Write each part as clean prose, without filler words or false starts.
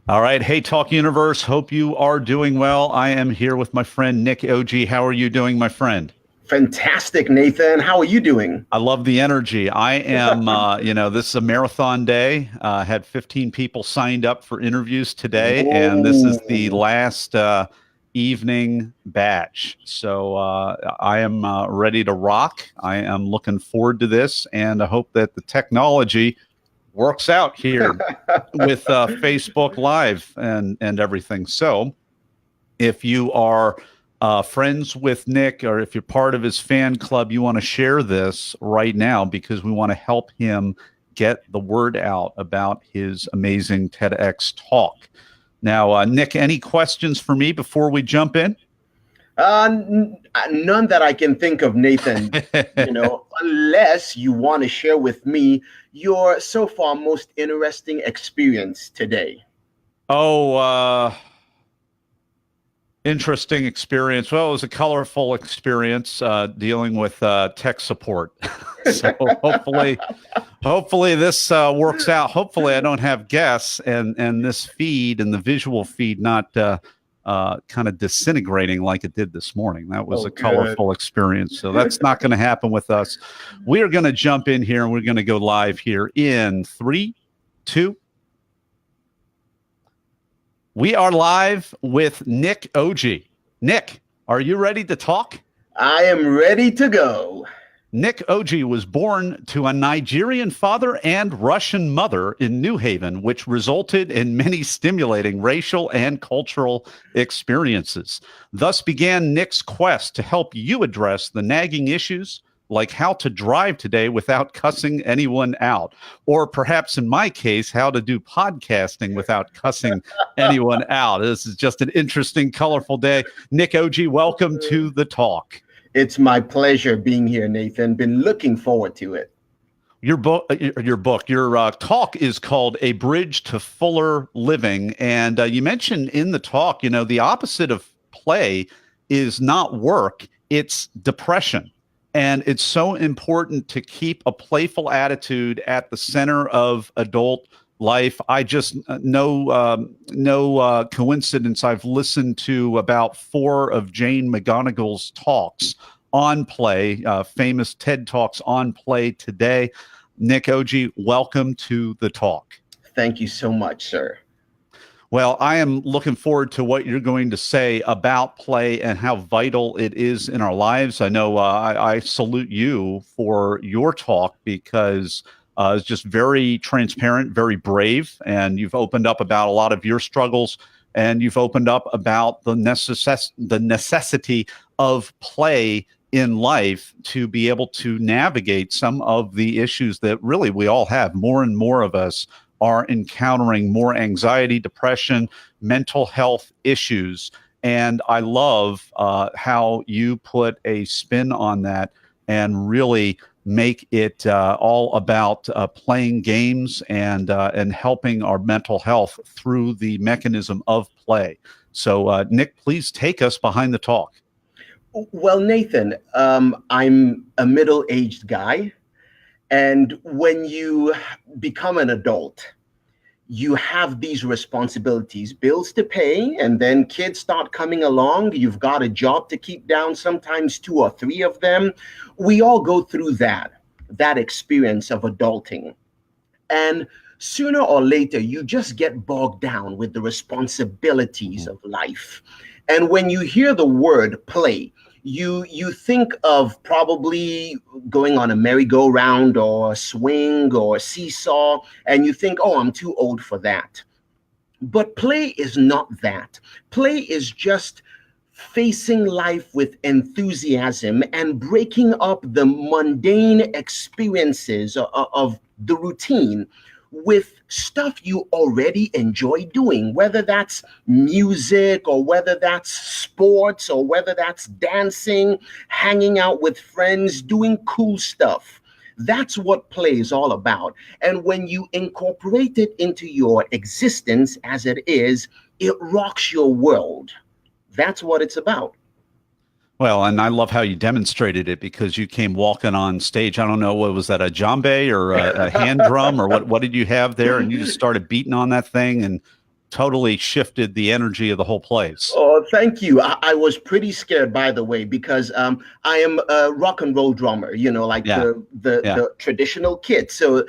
All right. Hey, Talk Universe. Hope you are doing well. I am here with my friend Nick OG. How are you doing, my friend? Fantastic, Nathan. How are you doing? I love the energy. I am, this is a marathon day. Had 15 people signed up for interviews today, and this is the Whoa. last evening batch. So I am ready to rock. I am looking forward to this, and I hope that the technology works out here with Facebook Live and everything. So if you are friends with Nick, or if you're part of his fan club, you want to share this right now because we want to help him get the word out about his amazing TEDx talk. Now, Nick, any questions for me before we jump in? None that I can think of, Nathan. Unless you want to share with me your so far most interesting experience today. Oh, interesting experience. Well, it was a colorful experience dealing with tech support. So hopefully this works out. Hopefully I don't have guests and this feed and the visual feed not kind of disintegrating like it did this morning. That was a colorful experience. So that's not going to happen with us. We are going to jump in here and we're going to go live here in 3, 2. We are live with Nick OG. Nick, are you ready to talk? I am ready to go. Nick OG was born to a Nigerian father and Russian mother in New Haven, which resulted in many stimulating racial and cultural experiences. Thus began Nick's quest to help you address the nagging issues like how to drive today without cussing anyone out, or perhaps in my case, how to do podcasting without cussing anyone out. This is just an interesting, colorful day. Nick OG, welcome to the talk. It's my pleasure being here, Nathan. Been looking forward to it. Your talk is called A Bridge to Fuller Living. And you mentioned in the talk, the opposite of play is not work, it's depression. And it's so important to keep a playful attitude at the center of adult life. I just no coincidence. I've listened to about 4 of Jane McGonigal's talks on play, famous TED Talks on play today. Nick OG, welcome to the talk. Thank you so much, sir. Well, I am looking forward to what you're going to say about play and how vital it is in our lives. I know I salute you for your talk because it's just very transparent, very brave, and you've opened up about a lot of your struggles, and you've opened up about the necessity of play in life to be able to navigate some of the issues that really we all have. More and more of us are encountering more anxiety, depression, mental health issues. And I love how you put a spin on that and really make it all about playing games and helping our mental health through the mechanism of play. So, Nick, please take us behind the talk. Well, Nathan, I'm a middle-aged guy. And when you become an adult, you have these responsibilities, bills to pay, and then kids start coming along. You've got a job to keep down, sometimes 2 or 3 of them. We all go through that experience of adulting. And sooner or later, you just get bogged down with the responsibilities of life. And when you hear the word play, you think of probably going on a merry-go-round or a swing or a seesaw, and you think, oh, I'm too old for that. But play is not that. Play is just facing life with enthusiasm and breaking up the mundane experiences of the routine with stuff you already enjoy doing, whether that's music or whether that's sports or whether that's dancing, hanging out with friends, doing cool stuff. That's what play is all about. And when you incorporate it into your existence as it is, it rocks your world. That's what it's about. Well, and I love how you demonstrated it because you came walking on stage. I don't know, what was that, a djembe or a hand drum, or what did you have there? And you just started beating on that thing, and totally shifted the energy of the whole place. Oh, thank you. I was pretty scared, by the way, because I am a rock and roll drummer, like Yeah. Yeah. the traditional kit. So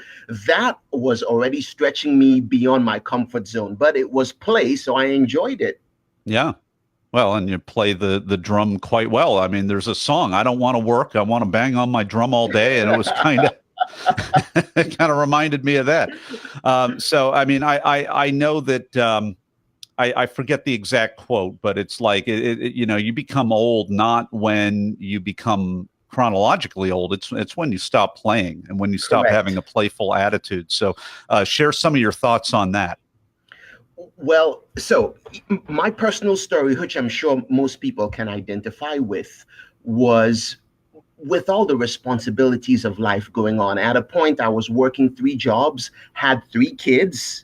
that was already stretching me beyond my comfort zone, but it was play, so I enjoyed it. Yeah. Well, and you play the drum quite well. I mean, there's a song, I don't want to work, I want to bang on my drum all day. And it was kind of it kind of reminded me of that. So, I mean, I know that I forget the exact quote, but it's like, you become old, not when you become chronologically old. It's when you stop playing and when you stop Correct. having a playful attitude. So share some of your thoughts on that. Well, so my personal story, which I'm sure most people can identify with, was with all the responsibilities of life going on. At a point, I was working 3 jobs, had 3 kids,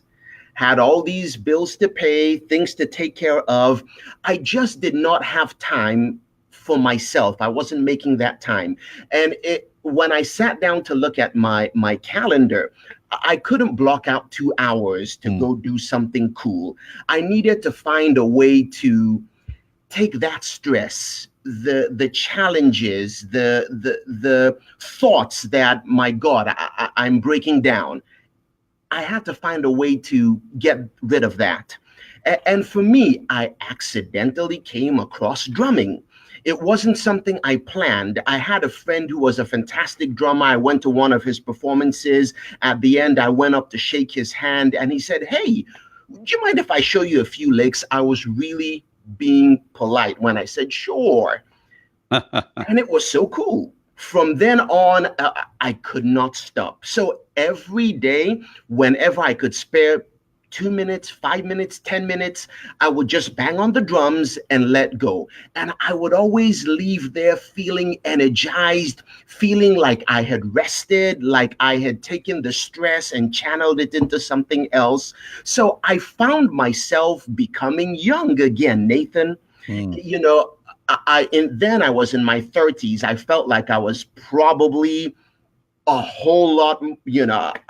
had all these bills to pay, things to take care of. I just did not have time for myself. I wasn't making that time. And when I sat down to look at my calendar, I couldn't block out 2 hours to go do something cool. I needed to find a way to take that stress, the challenges, the thoughts that, my God, I'm breaking down. I had to find a way to get rid of that. And for me, I accidentally came across drumming. It wasn't something I planned. I had a friend who was a fantastic drummer. I went to one of his performances. At the end, I went up to shake his hand and he said, "Hey, do you mind if I show you a few licks?" I was really being polite when I said, "Sure." And it was so cool. From then on, I could not stop. So every day, whenever I could spare 2 minutes, 5 minutes, 10 minutes, I would just bang on the drums and let go. And I would always leave there feeling energized, feeling like I had rested, like I had taken the stress and channeled it into something else. So I found myself becoming young again, Nathan. You know, then I was in my 30s. I felt like I was probably a whole lot,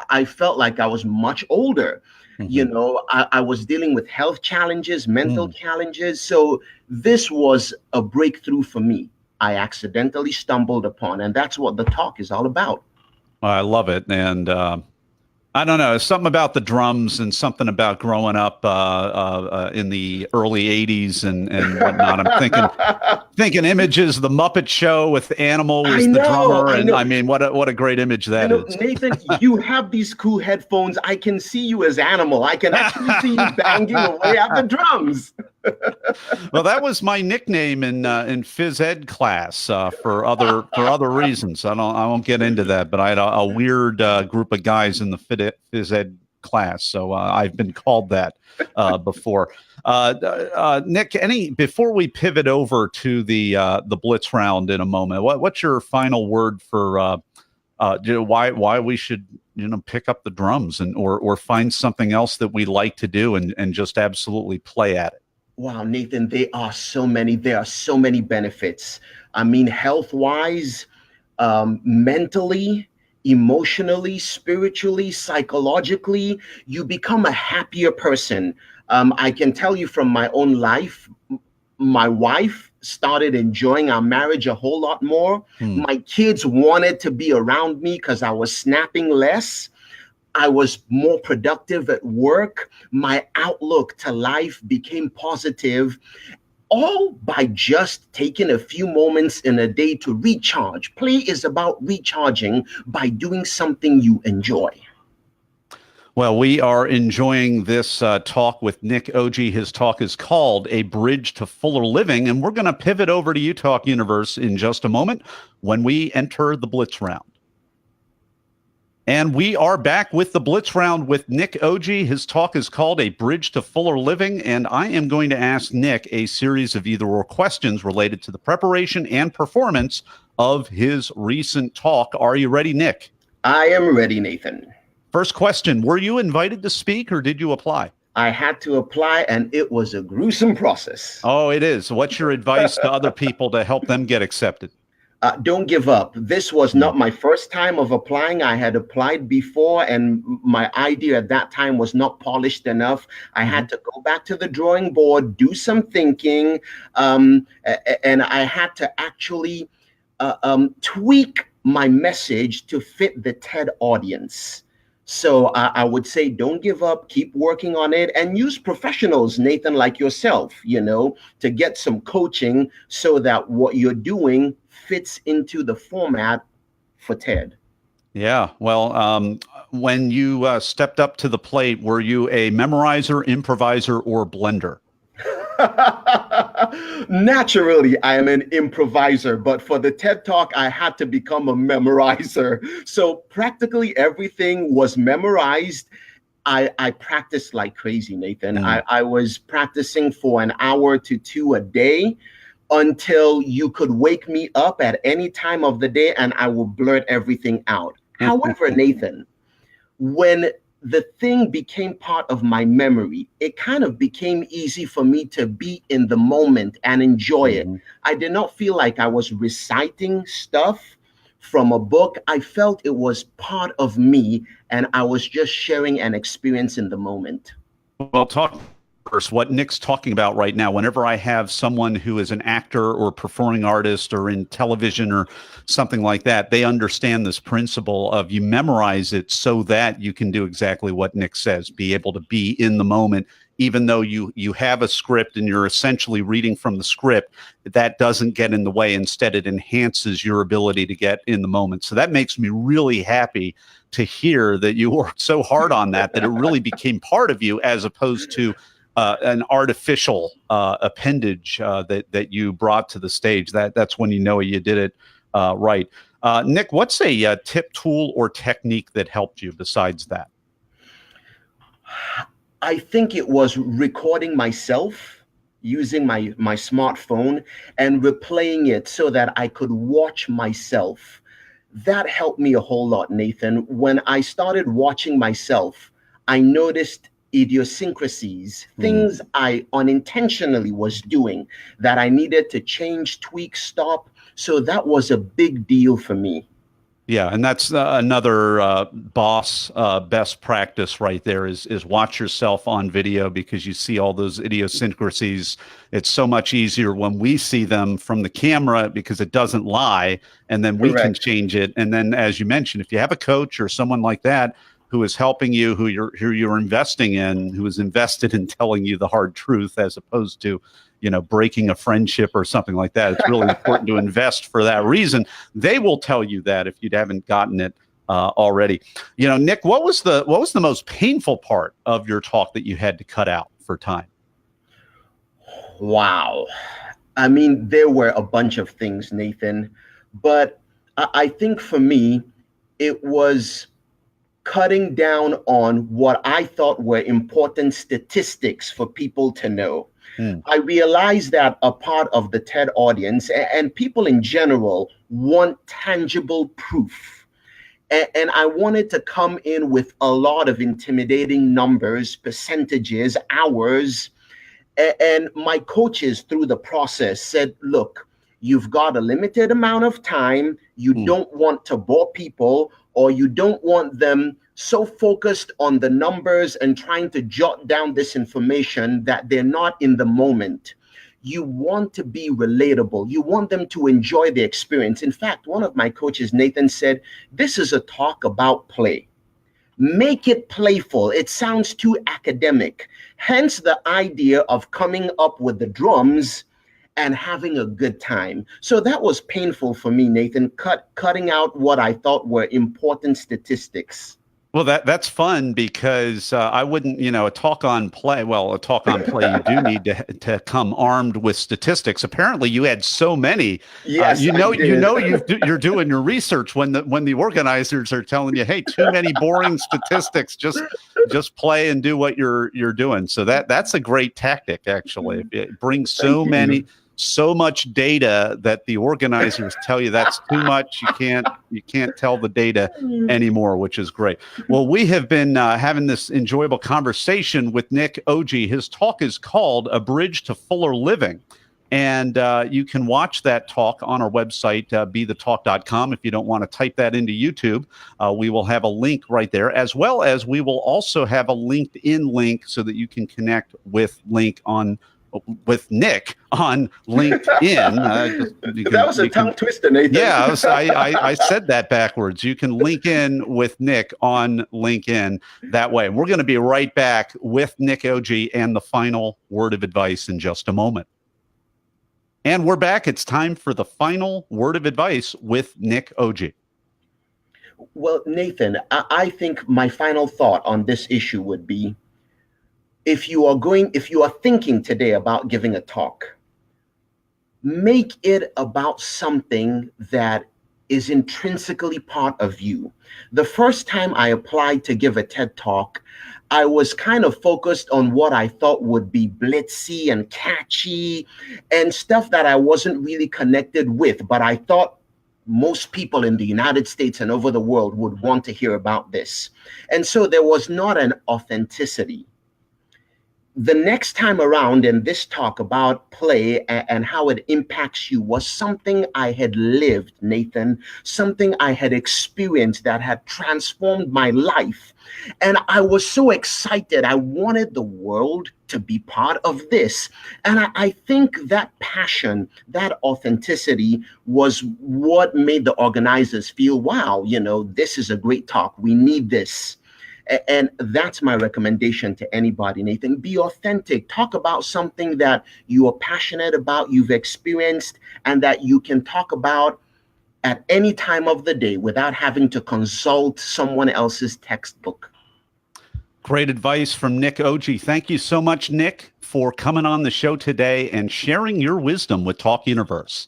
I felt like I was much older. I was dealing with health challenges, mental challenges. So this was a breakthrough for me. I accidentally stumbled upon, and that's what the talk is all about. I love it. And I don't know, something about the drums and something about growing up in the early 80s and whatnot. I'm thinking images, the Muppet Show with Animal was the drummer. And I mean, what a great image that is. Nathan, you have these cool headphones. I can see you as Animal. I can actually see you banging away at the drums. Well, that was my nickname in phys ed class for other reasons. I won't get into that, but I had a weird group of guys in the phys ed class, so I've been called that before. Nick, before we pivot over to the blitz round in a moment, what's your final word for why we should pick up the drums or find something else that we like to do and just absolutely play at it? Wow, Nathan, there are so many benefits. I mean, health-wise, mentally, emotionally, spiritually, psychologically, you become a happier person. I can tell you from my own life, my wife started enjoying our marriage a whole lot more. My kids wanted to be around me because I was snapping less. I was more productive at work. My outlook to life became positive, all by just taking a few moments in a day to recharge. Play is about recharging by doing something you enjoy. Well, we are enjoying this talk with Nick Oji. His talk is called A Bridge to Fuller Living, and we're going to pivot over to Talk Universe in just a moment when we enter the Blitz Round. And we are back with the Blitz Round with Nick Oji. His talk is called A Bridge to Fuller Living, and I am going to ask Nick a series of either-or questions related to the preparation and performance of his recent talk. Are you ready, Nick? I am ready, Nathan. First question, were you invited to speak or did you apply? I had to apply, and it was a gruesome process. Oh, it is. What's your advice to other people to help them get accepted? Don't give up. This was not my first time of applying. I had applied before, and my idea at that time was not polished enough. I had to go back to the drawing board, do some thinking, and I had to actually tweak my message to fit the TED audience. So I would say, don't give up, keep working on it, and use professionals, Nathan, like yourself, to get some coaching so that what you're doing fits into the format for TED. Yeah. Well, when you stepped up to the plate, were you a memorizer, improviser, or blender? Naturally, I am an improviser, but for the TED Talk, I had to become a memorizer. So practically everything was memorized. I practiced like crazy, Nathan. I was practicing for an hour to two a day until you could wake me up at any time of the day and I will blurt everything out. However, Nathan, when the thing became part of my memory, it kind of became easy for me to be in the moment and enjoy it. I did not feel like I was reciting stuff from a book. I felt it was part of me and I was just sharing an experience in the moment. Well, talk first. What Nick's talking about right now, whenever I have someone who is an actor or performing artist or in television or something like that, they understand this principle of you memorize it so that you can do exactly what Nick says, be able to be in the moment, even though you have a script and you're essentially reading from the script. That doesn't get in the way. Instead, it enhances your ability to get in the moment. So that makes me really happy to hear that you worked so hard on that it really became part of you, as opposed to an artificial appendage that you brought to the stage. That's when you know you did it right. Nick, what's a tip, tool, or technique that helped you besides that? I think it was recording myself using my smartphone and replaying it so that I could watch myself. That helped me a whole lot, Nathan. When I started watching myself, I noticed idiosyncrasies, things I unintentionally was doing that I needed to change, tweak, stop. So that was a big deal for me. Yeah, and that's another boss best practice right there is watch yourself on video, because you see all those idiosyncrasies. It's so much easier when we see them from the camera because it doesn't lie, and then we can change it. And then, as you mentioned, if you have a coach or someone like that who is helping you, who you're investing in, who is invested in telling you the hard truth, as opposed to, breaking a friendship or something like that. It's really important to invest for that reason. They will tell you that if you haven't gotten it already. Nick, what was the most painful part of your talk that you had to cut out for time? Wow. I mean, there were a bunch of things, Nathan, but I think for me, it was cutting down on what I thought were important statistics for people to know. I realized that a part of the TED audience and people in general want tangible proof. And I wanted to come in with a lot of intimidating numbers, percentages, hours. And my coaches through the process said, look, you've got a limited amount of time. You don't want to bore people, or you don't want them so focused on the numbers and trying to jot down this information that they're not in the moment. You want to be relatable. You want them to enjoy the experience. In fact, one of my coaches, Nathan, said, this is a talk about play. Make it playful. It sounds too academic. Hence the idea of coming up with the drums and having a good time. So that was painful for me, Nathan, cutting out what I thought were important statistics. Well, that's fun, because I wouldn't, a talk on play. Well, a talk on play, you do need to come armed with statistics. Apparently, you had so many. Yes, you're doing your research when the organizers are telling you, hey, too many boring statistics. Just play and do what you're doing. So that's a great tactic, actually. It brings so much data that the organizers tell you that's too much. You can't tell the data anymore, which is great. Well, we have been having this enjoyable conversation with Nick Oji. His talk is called A Bridge to Fuller Living. And you can watch that talk on our website, bethetalk.com. If you don't want to type that into YouTube, we will have a link right there, as well as we will also have a LinkedIn link so that you can connect with Nick on LinkedIn. That was a tongue twister, Nathan. Yeah, I said that backwards. You can link in with Nick on LinkedIn that way. We're going to be right back with Nick OG and the final word of advice in just a moment. And we're back. It's time for the final word of advice with Nick OG. Well, Nathan, I think my final thought on this issue would be, if you are thinking today about giving a talk, make it about something that is intrinsically part of you. The first time I applied to give a TED Talk, I was kind of focused on what I thought would be blitzy and catchy and stuff that I wasn't really connected with, but I thought most people in the United States and over the world would want to hear about this. And so there was not an authenticity. The next time around, in this talk about play and how it impacts you, was something I had lived, Nathan, something I had experienced that had transformed my life. And I was so excited. I wanted the world to be part of this. And I think that passion, that authenticity was what made the organizers feel, wow, this is a great talk. We need this. And that's my recommendation to anybody, Nathan. Be authentic. Talk about something that you are passionate about, you've experienced, and that you can talk about at any time of the day without having to consult someone else's textbook. Great advice from Nick OG. Thank you so much, Nick, for coming on the show today and sharing your wisdom with Talk Universe.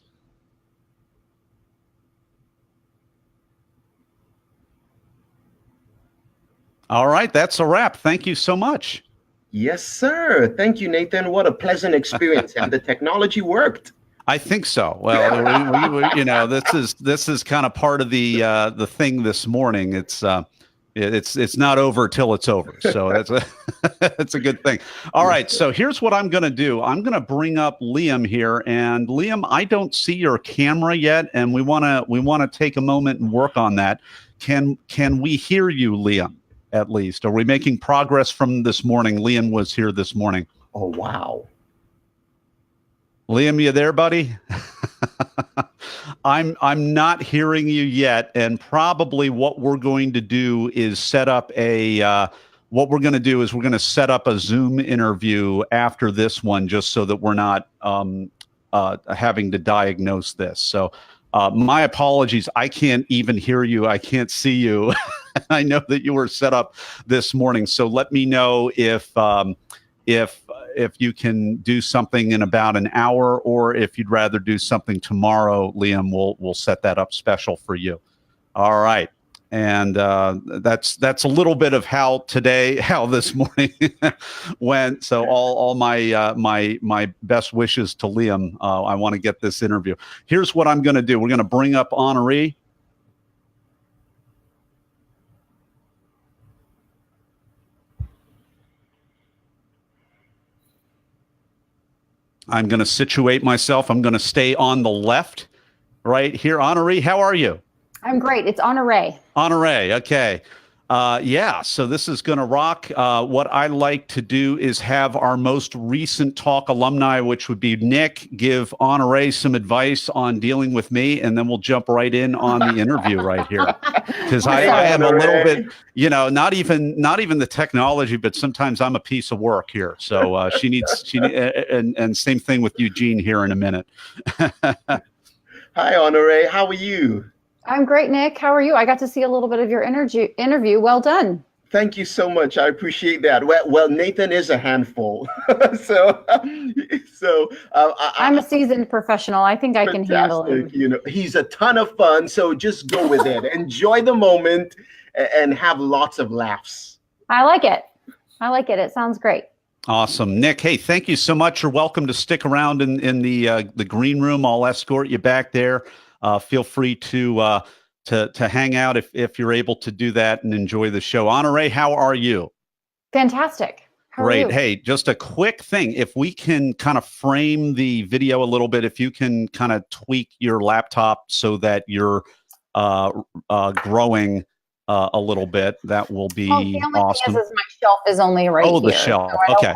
All right, that's a wrap. Thank you so much. Yes, sir. Thank you, Nathan. What a pleasant experience. And the technology worked. I think so. Well, this is kind of part of the thing this morning. It's not over till it's over. So that's a good thing. All right. So here's what I'm going to do. I'm going to bring up Liam here, and Liam, I don't see your camera yet, and we want to take a moment and work on that. Can we hear you, Liam? At least, are we making progress from this morning? Liam was here this morning. Oh, wow. Liam, you there, buddy? I'm not hearing you yet, and probably what we're going to do is set up we're going to set up a Zoom interview after this one, just so that we're not having to diagnose this. So my apologies. I can't even hear you. I can't see you. I know that you were set up this morning. So let me know if you can do something in about an hour, or if you'd rather do something tomorrow, Liam, we'll set that up special for you. All right. And that's a little bit of how this morning went. So all my best wishes to Liam. I want to get this interview. Here's what I'm going to do. We're going to bring up Honoree. I'm going to situate myself. I'm going to stay on the left right here. Honoree, how are you? I'm great. It's Honoree. Honoree, okay. Yeah, so this is going to rock. What I like to do is have our most recent talk alumni, which would be Nick, give Honoree some advice on dealing with me, and then we'll jump right in on the interview right here. Because I am a little bit, not even the technology, but sometimes I'm a piece of work here. So and same thing with Eugene here in a minute. Hi, Honoree. How are you? I'm great, Nick. How are you? I got to see a little bit of your interview. Well done. Thank you so much. I appreciate that. Well, Nathan is a handful. I'm a seasoned professional. I think I can handle him. He's a ton of fun. So just go with it. Enjoy the moment and have lots of laughs. I like it. It sounds great. Awesome. Nick, hey, thank you so much. You're welcome to stick around in the green room. I'll escort you back there. Feel free to hang out if you're able to do that and enjoy the show. Honoree, how are you? Fantastic. How are Great. you? Hey, just a quick thing. If we can kind of frame the video a little bit, if you can kind of tweak your laptop so that you're growing a little bit, that will Well, be the only thing awesome. is my shelf is only right Oh, the here, so shelf. I don't Okay.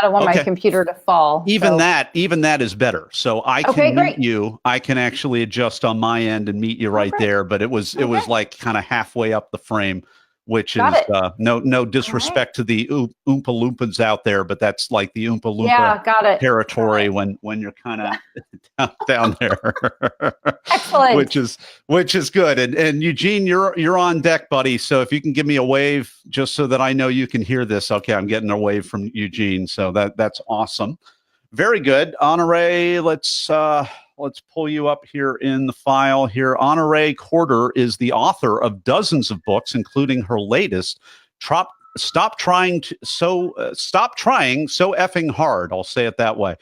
want my Okay. computer to fall. Even So that is better. So I okay, can meet great. you. I can actually adjust on my end and meet you Oh, right great. there. But it was Okay, like kind of halfway up the frame, which got is it. no All right. disrespect to the Oompa Loompas out there, but that's like the Oompa Loompa Yeah, got it. Got territory it. when you're kind of down there, Excellent. which is good. And Eugene, you're on deck, buddy. So if you can give me a wave just so that I know you can hear this. Okay, I'm getting a wave from Eugene, so that's awesome. Very good. Honoree, let's pull you up here in the file here. Honoree Corder is the author of dozens of books, including her latest, Stop Trying So Effing Hard. I'll say it that way.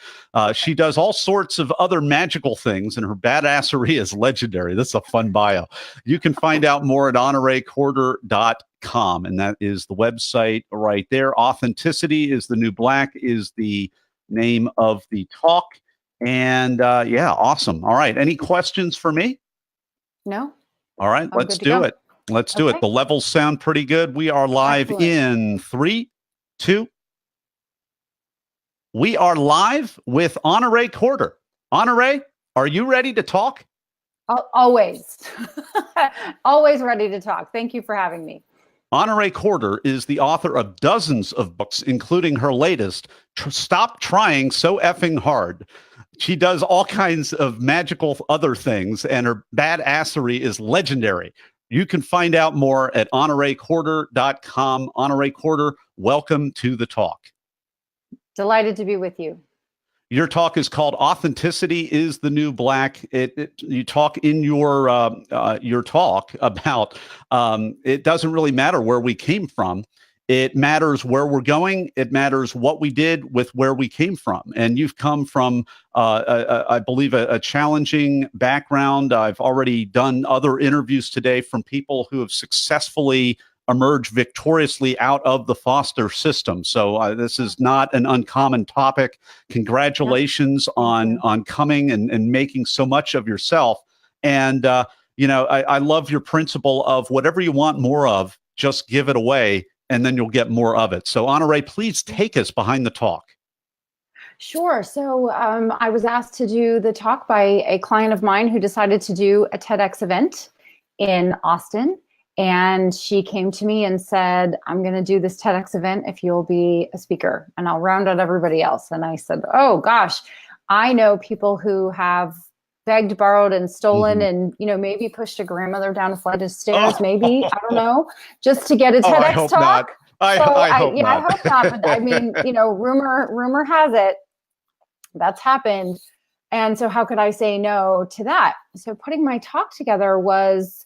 She does all sorts of other magical things, and her badassery is legendary. This is a fun bio. You can find out more at honoreecorder.com, and that is the website right there. Authenticity is the New Black is the name of the talk. And yeah, awesome. All right. Any questions for me? No, All right, I'm let's good to do go. it. Let's do it. Okay. The levels sound pretty good. We are live Excellent. in 3, 2. We are live with Honoree Corder. Honoree, are you ready to talk? Always, always ready to talk. Thank you for having me. Honoree Corder is the author of dozens of books, including her latest, Stop Trying So Effing Hard. She does all kinds of magical other things, and her badassery is legendary. You can find out more at honoreecorder.com. Honoree Corder, welcome to the talk. Delighted to be with you. Your talk is called "Authenticity is the New Black." You talk in your talk about it doesn't really matter where we came from. It matters where we're going. It matters what we did with where we came from. And you've come from, I believe, a challenging background. I've already done other interviews today from people who have successfully emerged victoriously out of the foster system. So this is not an uncommon topic. Congratulations on coming and making so much of yourself. And I love your principle of whatever you want more of, just give it away, and then you'll get more of it. So Honoree, please take us behind the talk. Sure. So I was asked to do the talk by a client of mine who decided to do a TEDx event in Austin. And she came to me and said, I'm going to do this TEDx event if you'll be a speaker, and I'll round out everybody else. And I said, oh, gosh, I know people who have begged, borrowed, and stolen, and maybe pushed a grandmother down a flight of stairs. Maybe, I don't know, just to get a TEDx I hope talk. Not. I hope not. I hope not. But I mean, rumor has it that's happened, and so how could I say no to that? So putting my talk together was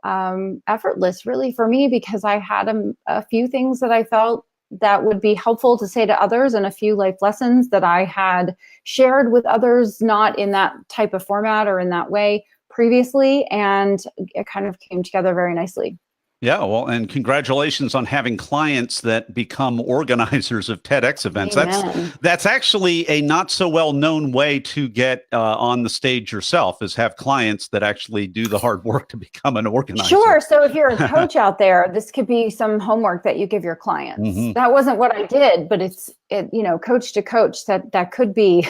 effortless, really, for me, because I had a few things that I felt that would be helpful to say to others, and a few life lessons that I had shared with others, not in that type of format or in that way previously. And it kind of came together very nicely. Yeah, well, and congratulations on having clients that become organizers of TEDx events. Amen. That's actually a not so well known way to get on the stage yourself, is have clients that actually do the hard work to become an organizer. Sure. So if you're a coach out there, this could be some homework that you give your clients. Mm-hmm. That wasn't what I did, but it's coach to coach, that could be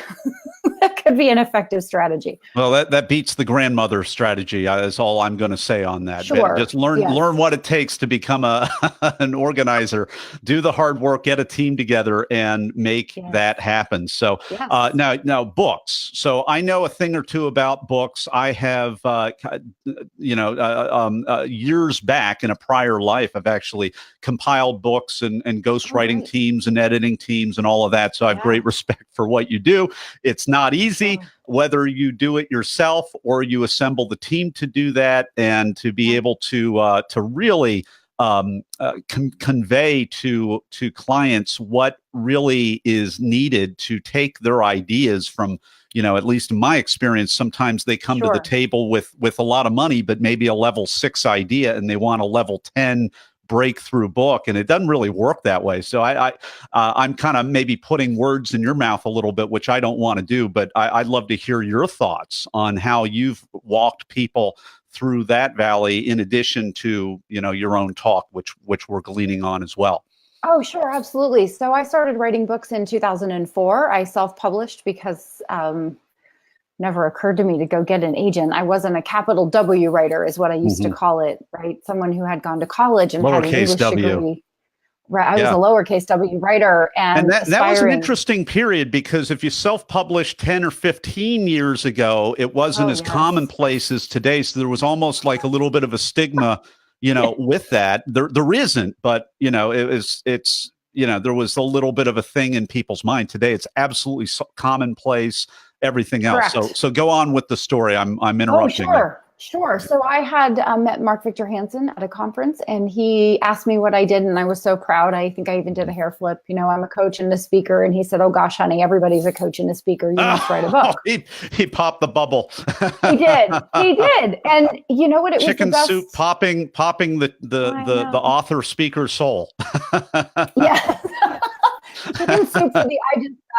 that could be an effective strategy. Well, that beats the grandmother strategy. That's all I'm going to say on that. Sure. Just learn what it takes to become an organizer. Do the hard work, get a team together, and make that happen. So now books. So I know a thing or two about books. I have years back in a prior life, I've actually compiled books and ghostwriting teams and editing teams and all of that. So I have great respect for what you do. It's not easy, whether you do it yourself or you assemble the team to do that, and to be able to really convey to clients what really is needed to take their ideas from, at least in my experience, sometimes they come to the table with a lot of money, but maybe a level 6 idea, and they want a level 10 breakthrough book, and it doesn't really work that way. So I'm kind of maybe putting words in your mouth a little bit, which I don't want to do, but I'd love to hear your thoughts on how you've walked people through that valley, in addition to, your own talk, which we're gleaning on as well. Oh, sure. Absolutely. So I started writing books in 2004. I self-published because never occurred to me to go get an agent. I wasn't a capital W writer, is what I used to call it, right? Someone who had gone to college and had an English degree. Right. I was a lowercase W writer. And that was an interesting period, because if you self-published 10 or 15 years ago, it wasn't as commonplace as today. So there was almost like a little bit of a stigma, with that. There isn't, but there was a little bit of a thing in people's mind. Today, it's absolutely commonplace, everything else. Correct. So go on with the story. I'm interrupting. Oh, sure. So I had met Mark Victor Hansen at a conference, and he asked me what I did, and I was so proud. I think I even did a hair flip. I'm a coach and a speaker, and he said, "Oh gosh, honey, everybody's a coach and a speaker. You must write a book." He popped the bubble. He did. And you know what? It Chicken was soup popping the author speaker soul. Yes. Chicken soup for the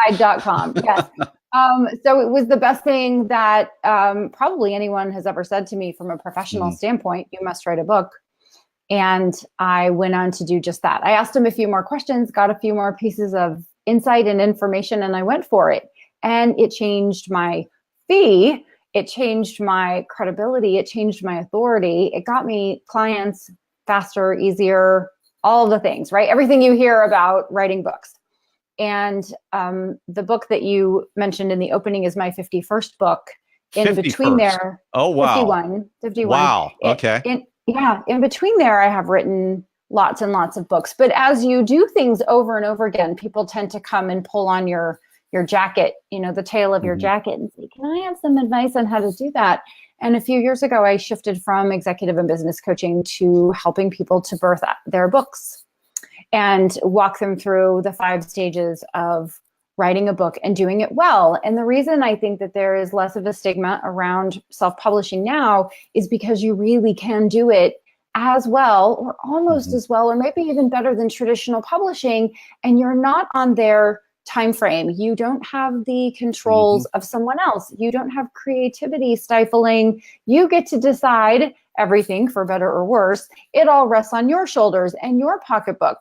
iJustDied.com. Yes. So it was the best thing that probably anyone has ever said to me from a professional standpoint. You must write a book. And I went on to do just that. I asked him a few more questions, got a few more pieces of insight and information, and I went for it. And it changed my fee. It changed my credibility. It changed my authority. It got me clients faster, easier, all the things, right? Everything you hear about writing books. And the book that you mentioned in the opening is my 51st book. In 51st. Between there, oh wow, 51. Wow, okay. In between there, I have written lots and lots of books. But as you do things over and over again, people tend to come and pull on your jacket, the tail of your jacket, and say, "Can I have some advice on how to do that?" And a few years ago, I shifted from executive and business coaching to helping people to birth their books and walk them through the 5 stages of writing a book and doing it well. And the reason I think that there is less of a stigma around self-publishing now is because you really can do it as well, or almost as well, or maybe even better than traditional publishing. And you're not on their time frame. You don't have the controls of someone else. You don't have creativity stifling. You get to decide everything, for better or worse. It all rests on your shoulders and your pocketbook.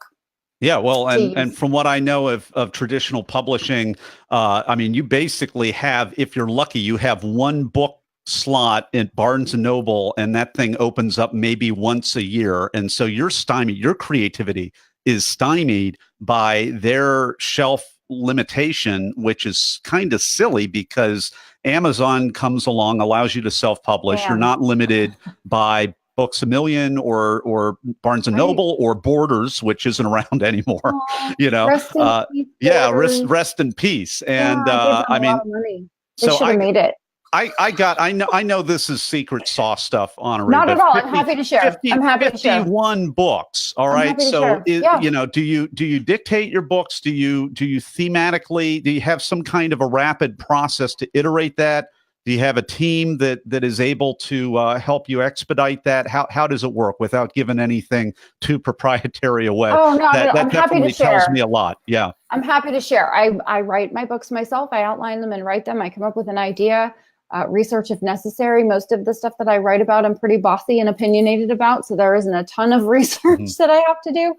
Yeah, well, and from what I know of traditional publishing, you basically have, if you're lucky, you have one book slot in Barnes and Noble, and that thing opens up maybe once a year. And so you're stymied, your creativity is stymied by their shelf limitation, which is kind of silly, because Amazon comes along, allows you to self-publish. Yeah. You're not limited by Books A Million or Barnes and Noble or Borders, which isn't around anymore. Rest in peace. And I mean, money. They should have made it. I know this is secret sauce stuff, Honoree. Not at all. I'm happy to share. 51 books. All right. So do you dictate your books? Do you thematically, do you have some kind of a rapid process to iterate that? Do you have a team that is able to help you expedite that? How does it work without giving anything too proprietary away? Oh, no, that I'm happy to share. Tells me a lot. Yeah. I'm happy to share. I write my books myself. I outline them and write them. I come up with an idea, research if necessary. Most of the stuff that I write about, I'm pretty bossy and opinionated about. So there isn't a ton of research that I have to do.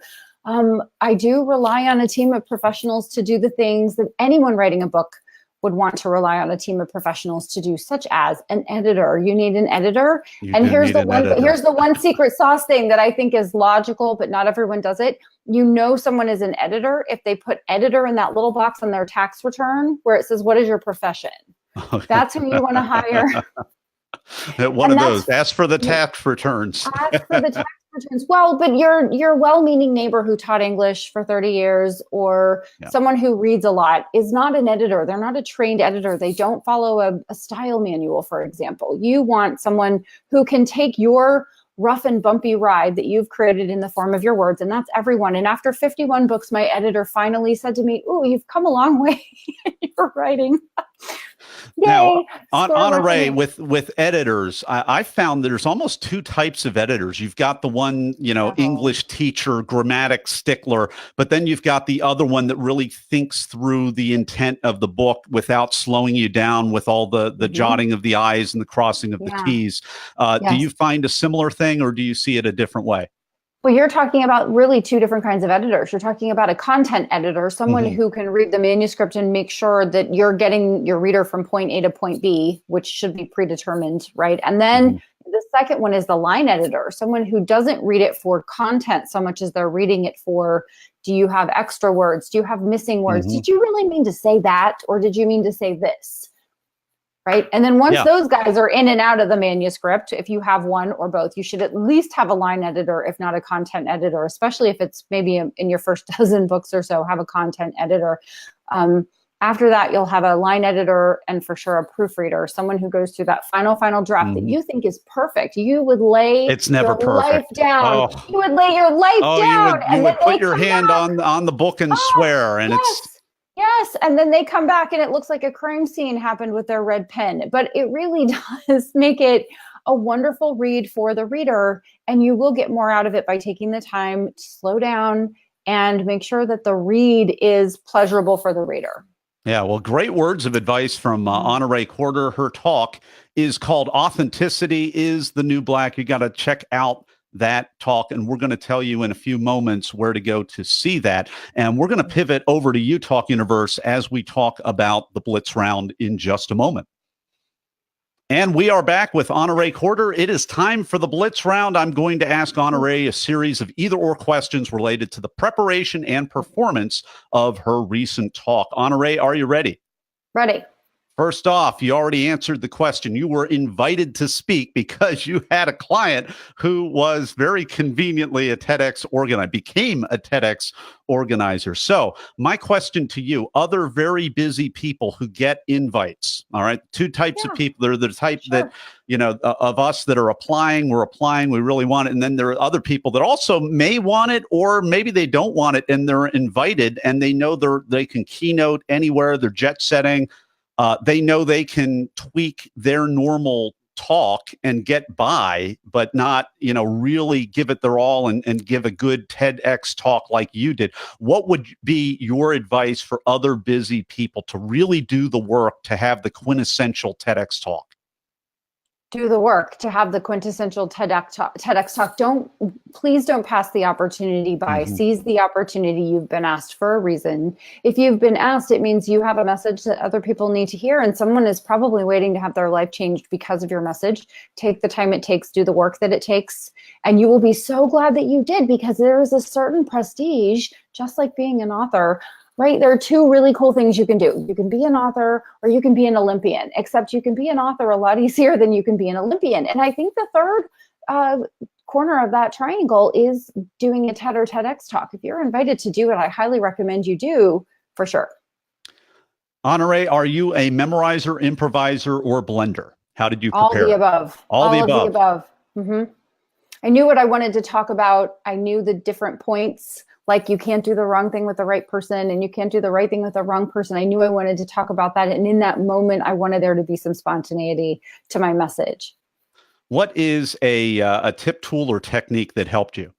I do rely on a team of professionals to do the things that anyone writing a book would want to rely on a team of professionals to do, such as an editor. You need an editor. And here's the one secret sauce thing that I think is logical, but not everyone does it. Someone is an editor if they put editor in that little box on their tax return where it says, "What is your profession?" That's who you want to hire. One of those. Ask for the tax returns. Ask for the tax returns. Well, but your well-meaning neighbor who taught English for 30 years or someone who reads a lot is not an editor. They're not a trained editor. They don't follow a style manual, for example. You want someone who can take your rough and bumpy ride that you've created in the form of your words, and that's everyone. And after 51 books, my editor finally said to me, "Ooh, you've come a long way in your writing." Now, Yay! Score Honoree, working. with editors, I found there's almost two types of editors. You've got the one, English teacher, grammatic stickler, but then you've got the other one that really thinks through the intent of the book without slowing you down with all the jotting of the I's and the crossing of the T's. Do you find a similar thing, or do you see it a different way? Well, you're talking about really two different kinds of editors. You're talking about a content editor, someone who can read the manuscript and make sure that you're getting your reader from point A to point B, which should be predetermined, right? And then the second one is the line editor, someone who doesn't read it for content so much as they're reading it for, do you have extra words? Do you have missing words? Did you really mean to say that? Or did you mean to say this? Right. And then once those guys are in and out of the manuscript, if you have one or both, you should at least have a line editor, if not a content editor, especially if it's maybe in your first dozen books or so, have a content editor. After that, you'll have a line editor and for sure a proofreader, someone who goes through that final draft that you think is perfect. You would lay your life down. You would lay your life down. You would put your hand on the book and swear. And Yes, and then they come back and it looks like a crime scene happened with their red pen. But it really does make it a wonderful read for the reader, and you will get more out of it by taking the time to slow down and make sure that the read is pleasurable for the reader. Yeah, well, great words of advice from Honoree Corder. Her talk is called Authenticity is the New Black. You got to check out that talk, and we're going to tell you in a few moments where to go to see that. And we're going to pivot over to You Talk Universe as we talk about the Blitz round in just a moment. And we are back with Honoree Corder. It is time for the Blitz round. I'm going to ask Honoree a series of either-or questions related to the preparation and performance of her recent talk. Honoree, are you ready? Ready. First off, you already answered the question. You were invited to speak because you had a client who was very conveniently a TEDx organizer, became a TEDx organizer. So my question to you, other very busy people who get invites, all right, two types of people. They're the type that, of us that are applying, we're applying, we really want it. And then there are other people that also may want it, or maybe they don't want it and they're invited and they know they can keynote anywhere, they're jet setting. They know they can tweak their normal talk and get by, but not, really give it their all and give a good TEDx talk like you did. What would be your advice for other busy people to really do the work to have the quintessential TEDx talk? Do the work to have the quintessential TEDx talk. Please don't pass the opportunity by. Seize the opportunity. You've been asked for a reason. If you've been asked, it means you have a message that other people need to hear, and someone is probably waiting to have their life changed because of your message. Take the time it takes, do the work that it takes, and you will be so glad that you did, because there is a certain prestige, just like being an author. Right? There are two really cool things you can do. You can be an author or you can be an Olympian, except you can be an author a lot easier than you can be an Olympian. And I think the third corner of that triangle is doing a TED or TEDx talk. If you're invited to do it, I highly recommend you do, for sure. Honoree, are you a memorizer, improviser, or blender? How did you prepare? All the above. All the above. I knew what I wanted to talk about. I knew the different points. Like, you can't do the wrong thing with the right person and you can't do the right thing with the wrong person. I knew I wanted to talk about that. And in that moment, I wanted there to be some spontaneity to my message. What is a tip, tool, or technique that helped you?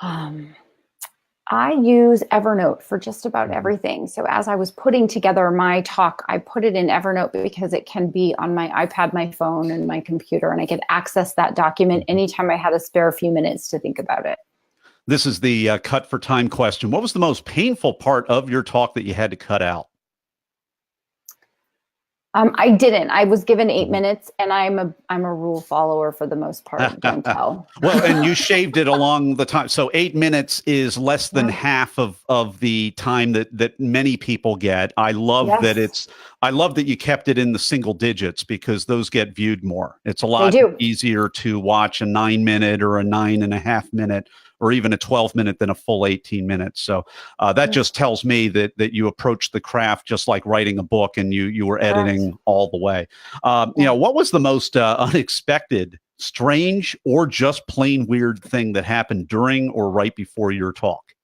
I use Evernote for just about everything. So as I was putting together my talk, I put it in Evernote because it can be on my iPad, my phone, and my computer. And I could access that document anytime I had a spare few minutes to think about it. This is the cut for time question. What was the most painful part of your talk that you had to cut out? I didn't. I was given 8 minutes, and I'm a rule follower for the most part. Don't tell. Well, and you shaved it along the time. So 8 minutes is less than half of the time that many people get. I love that I love that you kept it in the single digits, because those get viewed more. It's a lot easier to watch a 9-minute or a 9.5 minute or even a 12-minute than a full 18 minutes. So that just tells me that you approach the craft just like writing a book, and you were editing all the way. What was the most unexpected, strange, or just plain weird thing that happened during or right before your talk?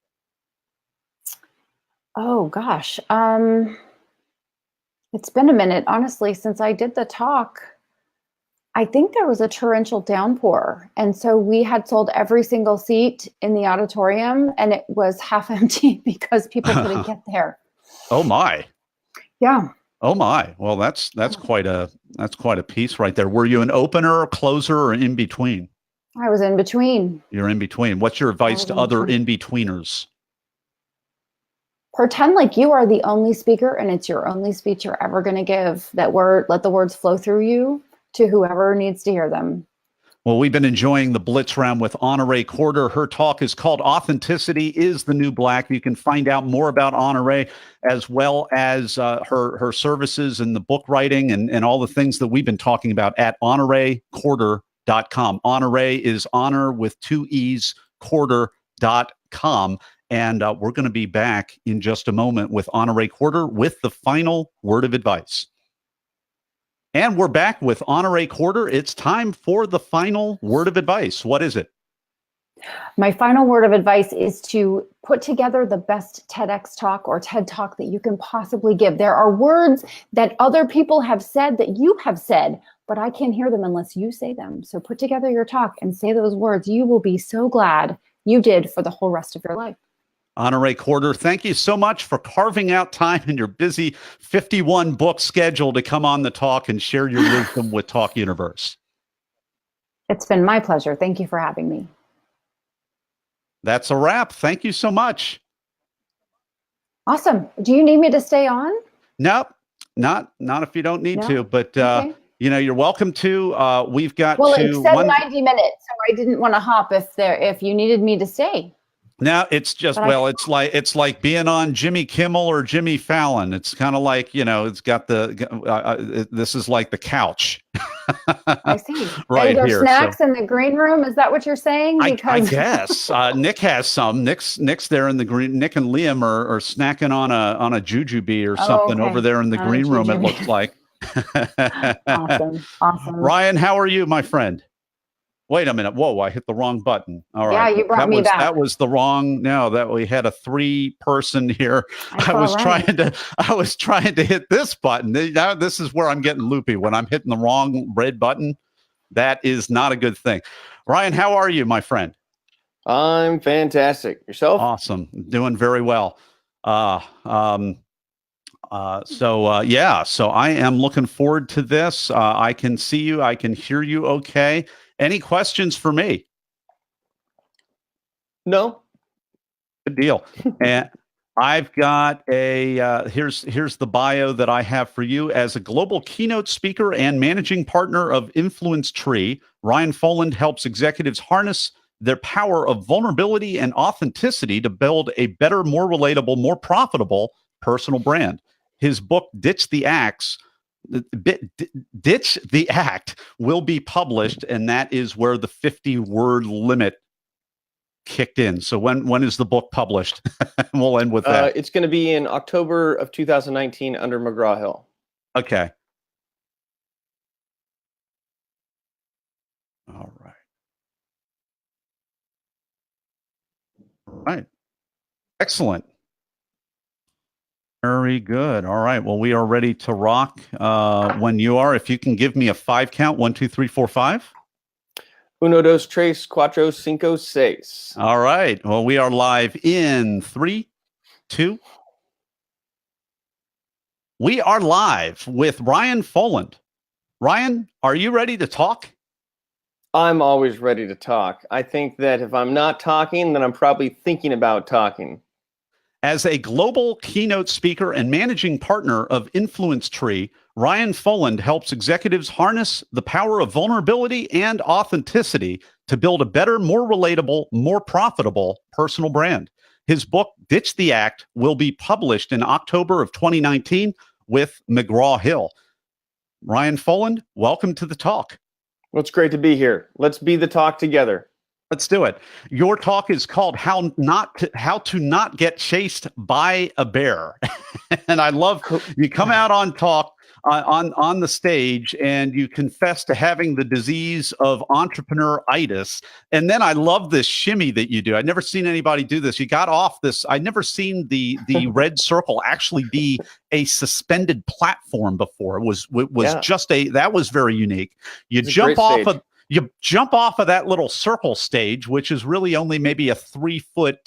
Oh, gosh. It's been a minute, honestly, since I did the talk. I think there was a torrential downpour. And so we had sold every single seat in the auditorium and it was half empty because people couldn't get there. Oh my. Yeah. Oh my. Well, that's quite a piece right there. Were you an opener, a closer, or in between? I was in between. You're in between. What's your advice to other in-betweeners? Pretend like you are the only speaker and it's your only speech you're ever going to give. Let the words flow through you to whoever needs to hear them. Well, we've been enjoying the Blitz round with Honoree Corder. Her talk is called Authenticity is the New Black. You can find out more about Honoree as well as her services and the book writing and all the things that we've been talking about at honoreecorder.com. Honoree is honor with 2 E's, corder.com. And we're going to be back in just a moment with Honoree Corder with the final word of advice. And we're back with Honoree Corder. It's time for the final word of advice. What is it? My final word of advice is to put together the best TEDx talk or TED talk that you can possibly give. There are words that other people have said that you have said, but I can't hear them unless you say them. So put together your talk and say those words. You will be so glad you did for the whole rest of your life. Honoree Corder, thank you so much for carving out time in your busy 51 book schedule to come on the talk and share your wisdom with Talk Universe. It's been my pleasure. Thank you for having me. That's a wrap. Thank you so much. Awesome. Do you need me to stay on? Nope, not if you don't need to, but okay. You're welcome to. We've got it said 90 minutes, so I didn't want to hop if you needed me to stay. No, it's just, it's like being on Jimmy Kimmel or Jimmy Fallon. It's kind of like, it's got this is like the couch. I see. Right there here. Snacks in the green room. Is that what you're saying? I guess Nick has some. Nick's there in the green. Nick and Liam are snacking on a jujube or something over there in the green room. It looks like. Awesome. Ryan, how are you, my friend? Wait a minute. Whoa, I hit the wrong button. All right. Yeah, you brought me back. That was the wrong. No, that we had a 3-person here. I was trying to hit this button. Now this is where I'm getting loopy when I'm hitting the wrong red button. That is not a good thing. Ryan, how are you, my friend? I'm fantastic. Yourself? Awesome. Doing very well. So I am looking forward to this. I can see you. I can hear you okay. Any questions for me? No. Good deal. And I've got here's the bio that I have for you. As a global keynote speaker and managing partner of Influence Tree, Ryan Foland helps executives harness their power of vulnerability and authenticity to build a better, more relatable, more profitable personal brand. His book, Ditch the Act, will be published, and that is where the 50-word limit kicked in. So when is the book published? We'll end with that. It's going to be in October of 2019 under McGraw-Hill. Okay. All right. All right. Excellent. Very good. All right. Well, we are ready to rock when you are. If you can give me a 5 count, 1, 2, 3, 4, 5. 1, 2, 3, 4, 5, 6. All right. Well, we are live in 3, 2. We are live with Ryan Foland. Ryan, are you ready to talk? I'm always ready to talk. I think that if I'm not talking, then I'm probably thinking about talking. As a global keynote speaker and managing partner of Influence Tree, Ryan Foland helps executives harness the power of vulnerability and authenticity to build a better, more relatable, more profitable personal brand. His book, Ditch the Act, will be published in October of 2019 with McGraw-Hill. Ryan Foland, welcome to the talk. Well, it's great to be here. Let's be the talk together. Let's do it. Your talk is called How to Not Get Chased by a Bear. And I love you come out on talk on the stage, and you confess to having the disease of entrepreneuritis. And then I love this shimmy that you do. I'd never seen anybody do this. You got off this. I'd never seen the red circle actually be a suspended platform before. It was just that was very unique. You jump off of. You jump off of that little circle stage, which is really only maybe a 3-foot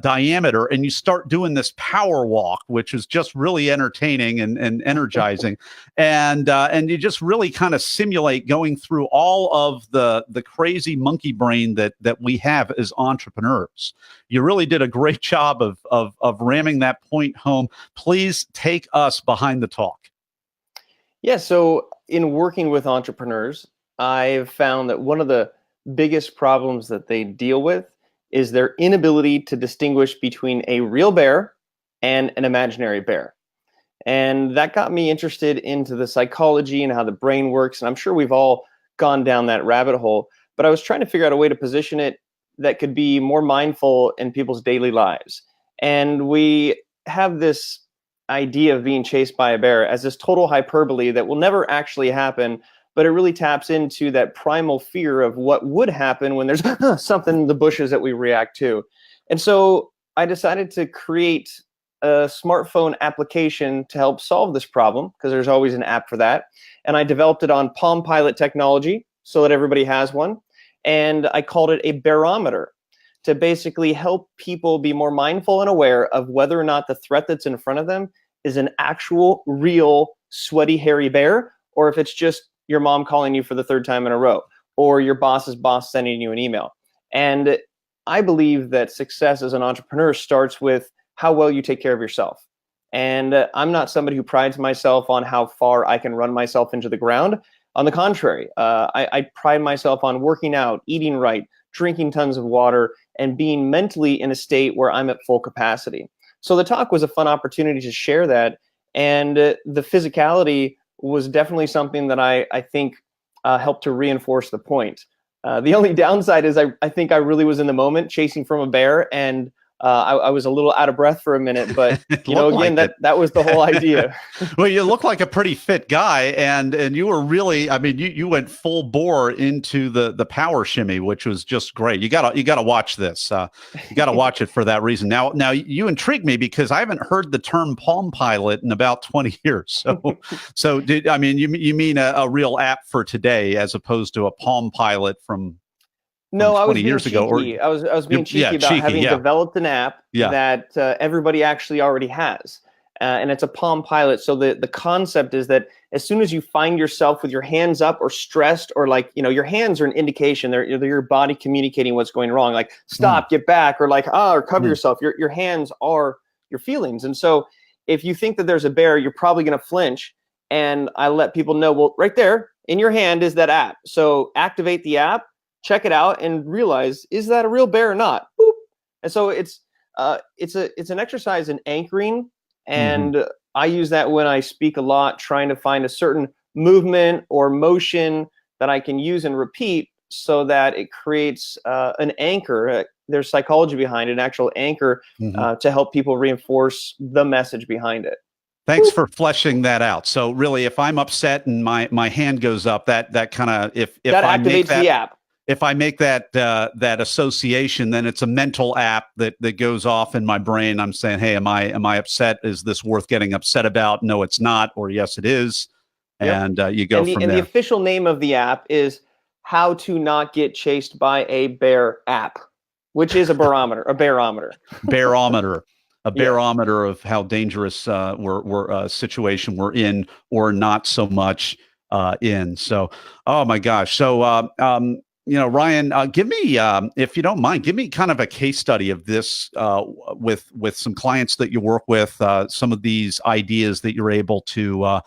diameter, and you start doing this power walk, which is just really entertaining and energizing, and you just really kind of simulate going through all of the crazy monkey brain that we have as entrepreneurs. You really did a great job of ramming that point home. Please take us behind the talk. Yeah. So in working with entrepreneurs, I've found that one of the biggest problems that they deal with is their inability to distinguish between a real bear and an imaginary bear. And that got me interested into the psychology and how the brain works. And I'm sure we've all gone down that rabbit hole, but I was trying to figure out a way to position it that could be more mindful in people's daily lives. And we have this idea of being chased by a bear as this total hyperbole that will never actually happen, but it really taps into that primal fear of what would happen when there's something in the bushes that we react to. And so I decided to create a smartphone application to help solve this problem, because there's always an app for that. And I developed it on Palm Pilot technology so that everybody has one. And I called it a barometer to basically help people be more mindful and aware of whether or not the threat that's in front of them is an actual, real, sweaty, hairy bear, or if it's just your mom calling you for the 3rd time in a row, or your boss's boss sending you an email. And I believe that success as an entrepreneur starts with how well you take care of yourself. And I'm not somebody who prides myself on how far I can run myself into the ground. On the contrary, I pride myself on working out, eating right, drinking tons of water, and being mentally in a state where I'm at full capacity. So the talk was a fun opportunity to share that. And the physicality was definitely something that I think helped to reinforce the point. The only downside is I think I really was in the moment chasing from a bear, and I was a little out of breath for a minute, but again, that was the whole idea. Well, you look like a pretty fit guy, and you were really, I mean, you went full bore into the power shimmy, which was just great. You gotta watch this. You gotta watch it for that reason. Now you intrigue me because I haven't heard the term Palm Pilot in about 20 years. So you mean a real app for today as opposed to a Palm Pilot from No, I was 20 being years ago, cheeky. I was being cheeky about having developed an app that everybody actually already has. And it's a Palm Pilot. So the concept is that as soon as you find yourself with your hands up or stressed, or like, your hands are an indication, they're your body communicating what's going wrong, like stop, get back, or like, or cover yourself. Your hands are your feelings. And so if you think that there's a bear, you're probably going to flinch. And I let people know, well, right there in your hand is that app. So activate the app, check it out, and realize, is that a real bear or not? Boop. And so it's an exercise in anchoring, and I use that when I speak a lot, trying to find a certain movement or motion that I can use and repeat so that it creates an anchor. There's psychology behind it, an actual anchor to help people reinforce the message behind it. Thanks for fleshing that out. So really, if I'm upset and my hand goes up, that kind of if that I activates make that, the app. If I make that association, then it's a mental app that goes off in my brain. I'm saying, hey, am I upset? Is this worth getting upset about? No, it's not. Or yes, it is. Yep. And you go from there. And the official name of the app is How to Not Get Chased by a Bear app, which is a barometer, a barometer. Barometer. A barometer of how dangerous we're situation we're in, or not so much in. So, oh my gosh. So, Ryan, give me, if you don't mind, give me kind of a case study of this with some clients that you work with, some of these ideas that you're able to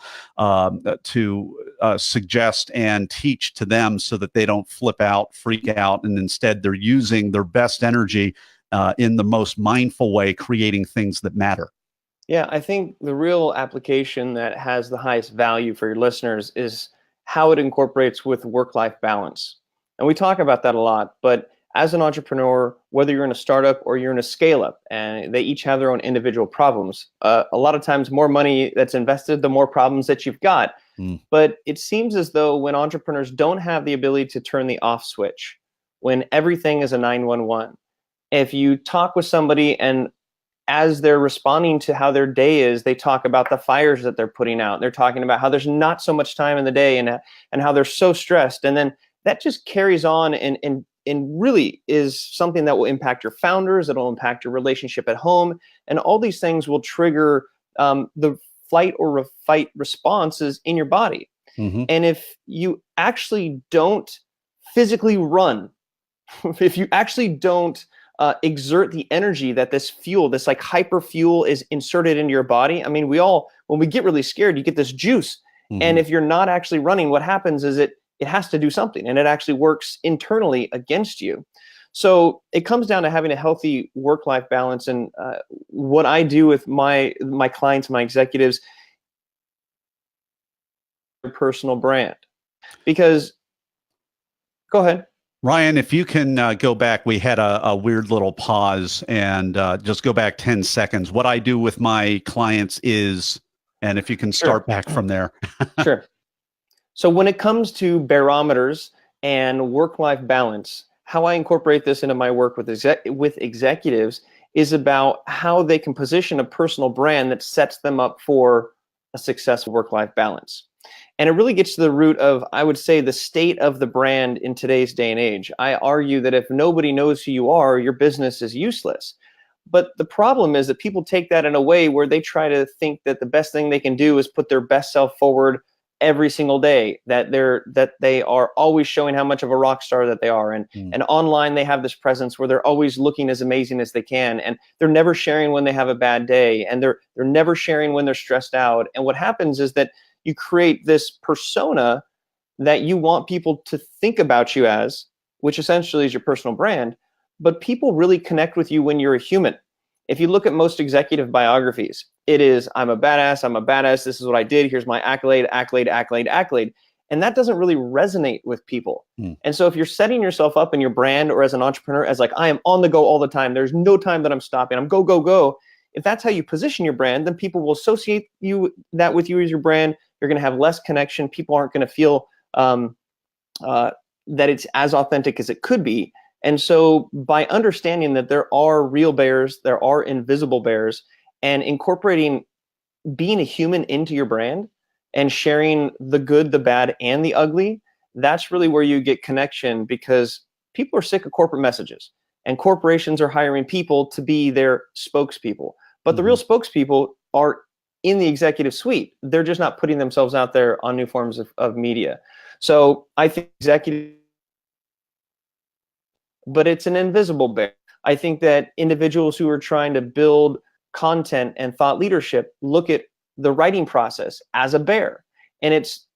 suggest and teach to them so that they don't flip out, freak out, and instead they're using their best energy in the most mindful way, creating things that matter. Yeah, I think the real application that has the highest value for your listeners is how it incorporates with work-life balance. And we talk about that a lot, but as an entrepreneur, whether you're in a startup or you're in a scale up, and they each have their own individual problems. A lot of times, more money that's invested, the more problems that you've got. But it seems as though when entrepreneurs don't have the ability to turn the off switch, when everything is a 911, if you talk with somebody and as they're responding to how their day is, they talk about the fires that they're putting out. They're talking about how there's not so much time in the day and how they're so stressed. And then that just carries on and really is something that will impact your founders. It'll impact your relationship at home. And all these things will trigger the flight or fight responses in your body. And if you actually don't physically run, if you actually don't exert the energy that this fuel, this like hyper fuel is inserted into your body. I mean, when we get really scared, you get this juice. And if you're not actually running, what happens is it has to do something, and it actually works internally against you. So it comes down to having a healthy work-life balance. And what I do with my clients, my executives, their personal brand. Because, go ahead. Ryan, if you can go back, we had a weird little pause, and just go back 10 seconds. What I do with my clients is, and if you can start back from there. Sure. So when it comes to barometers and work-life balance, how I incorporate this into my work with executives is about how they can position a personal brand that sets them up for a successful work-life balance. And it really gets to the root of, I would say, the state of the brand in today's day and age. I argue that if nobody knows who you are, your business is useless. But the problem is that people take that in a way where they try to think that the best thing they can do is put their best self forward every single day, that they are always showing how much of a rock star that they are. And online, they have this presence where they're always looking as amazing as they can. And they're never sharing when they have a bad day. And they're never sharing when they're stressed out. And what happens is that you create this persona that you want people to think about you as, which essentially is your personal brand. But people really connect with you when you're a human. If you look at most executive biographies, it is, I'm a badass, this is what I did, here's my accolade. And that doesn't really resonate with people. And so if you're setting yourself up in your brand or as an entrepreneur as like, I am on the go all the time, there's no time that I'm stopping, I'm go. If that's how you position your brand, then people will associate that with you as your brand. You're going to have less connection. People aren't going to feel that it's as authentic as it could be. And so by understanding that there are real bears, there are invisible bears, and incorporating being a human into your brand and sharing the good, the bad, and the ugly, that's really where you get connection, because people are sick of corporate messages, and corporations are hiring people to be their spokespeople. But the real spokespeople are in the executive suite. They're just not putting themselves out there on new forms of media. So I think executive, but it's an invisible bear. I think that individuals who are trying to build content and thought leadership look at the writing process as a bear. And it's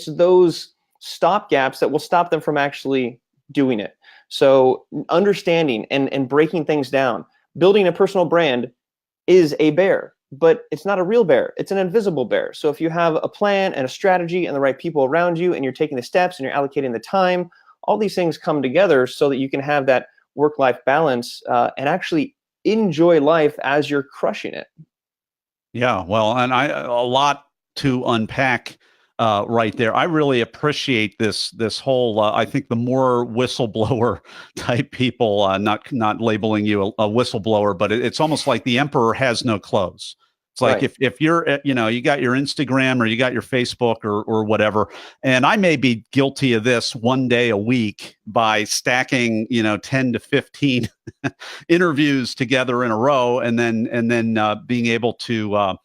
those stopgaps that will stop them from actually doing it. So understanding and breaking things down, building a personal brand is a bear, but it's not a real bear. It's an invisible bear. So if you have a plan and a strategy and the right people around you, and you're taking the steps and you're allocating the time, all these things come together so that you can have that work-life balance and actually enjoy life as you're crushing it. Yeah, well, and a lot to unpack right there. I really appreciate this whole. I think the more whistleblower type people, not labeling you a whistleblower, but it's almost like the emperor has no clothes. It's like if you're, you got your Instagram or you got your Facebook or whatever, and I may be guilty of this one day a week by stacking, 10 to 15 interviews together in a row, and then being able to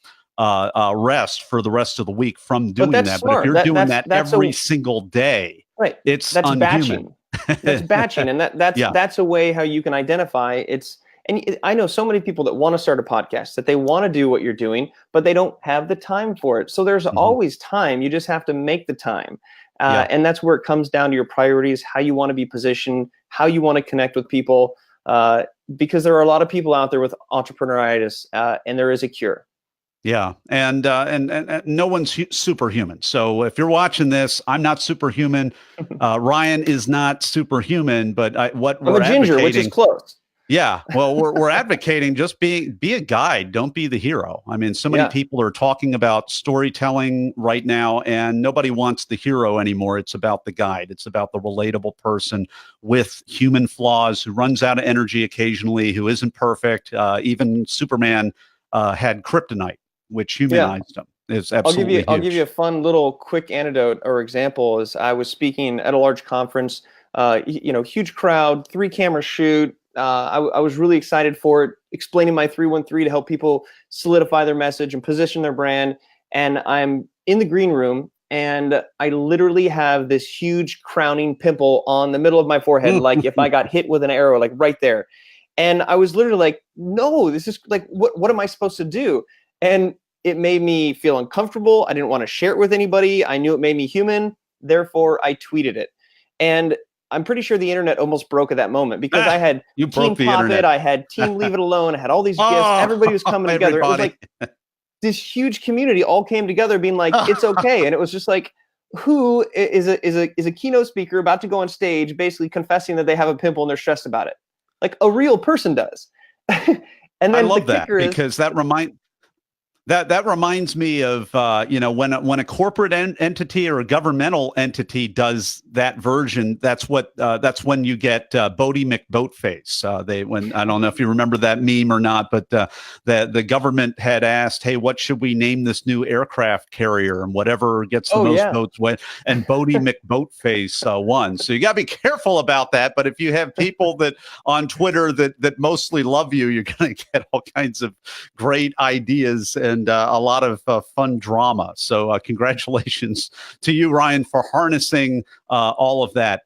rest for the rest of the week from doing that. Smart. But if you're doing that every single day, right, that's unhuman. Batching. That's batching, and that's a way how you can identify it's. And I know so many people that want to start a podcast, that they want to do what you're doing, but they don't have the time for it. So there's always time. You just have to make the time. And that's where it comes down to your priorities, how you want to be positioned, how you want to connect with people, because there are a lot of people out there with entrepreneuritis, and there is a cure. Yeah, and no one's superhuman. So if you're watching this, I'm not superhuman. Ryan is not superhuman, but what I'm a we're ginger, which is advocating, close. yeah, well, we're advocating just be a guide, don't be the hero. I mean, so many Yeah. people are talking about storytelling right now, and nobody wants the hero anymore. It's about the guide. It's about the relatable person with human flaws who runs out of energy occasionally, who isn't perfect. Even Superman had kryptonite, which Yeah. humanized him. It's absolutely I'll give you a huge. fun little quick anecdote or example. As I was speaking at a large conference, huge crowd, 3 camera shoot. I was really excited for it, explaining my 313 to help people solidify their message and position their brand. And I'm in the green room, and I literally have this huge crowning pimple on the middle of my forehead, like if I got hit with an arrow, like right there. And I was literally like, no, this is like, what am I supposed to do? And it made me feel uncomfortable. I didn't want to share it with anybody. I knew it made me human. Therefore, I tweeted it. And I'm pretty sure the internet almost broke at that moment, because I had You Team broke the Pop It, internet. I had Team Leave It Alone, I had all these gifts. Oh, Everybody was coming together. It was everybody. like this huge community all came together being like, it's okay. And it was just like, who is a keynote speaker about to go on stage basically confessing that they have a pimple and they're stressed about it? Like a real person does. And I then the love that kicker is, because that reminds me of when a corporate entity or a governmental entity does that version. That's when you get Bodie McBoatface. When I don't know if you remember that meme or not, but the government had asked, "Hey, what should we name this new aircraft carrier?" And whatever gets the oh most yeah, votes went. And Bodie McBoatface won. So you got to be careful about that. But if you have people that on Twitter that mostly love you, you're going to get all kinds of great ideas and a lot of fun drama. So congratulations to you, Ryan, for harnessing all of that.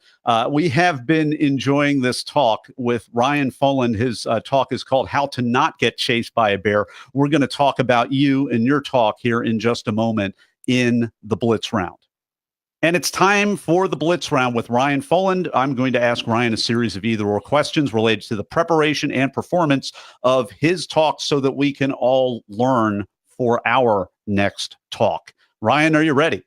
We have been enjoying this talk with Ryan Foland. His talk is called How to Not Get Chased by a Bear. We're going to talk about you and your talk here in just a moment in the Blitz Round. And it's time for the Blitz Round with Ryan Foland. I'm going to ask Ryan a series of either or questions related to the preparation and performance of his talk so that we can all learn for our next talk. Ryan, are you ready?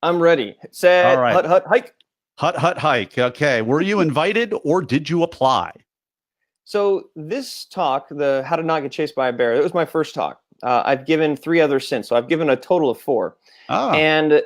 I'm ready. Set, All right. hut, hut, hike. Hut, hut, hike. Okay. Were you invited or did you apply? So this talk, the How to Not Get Chased by a Bear, it was my first talk. I've given 3 others since, so I've given a total of 4. Ah. And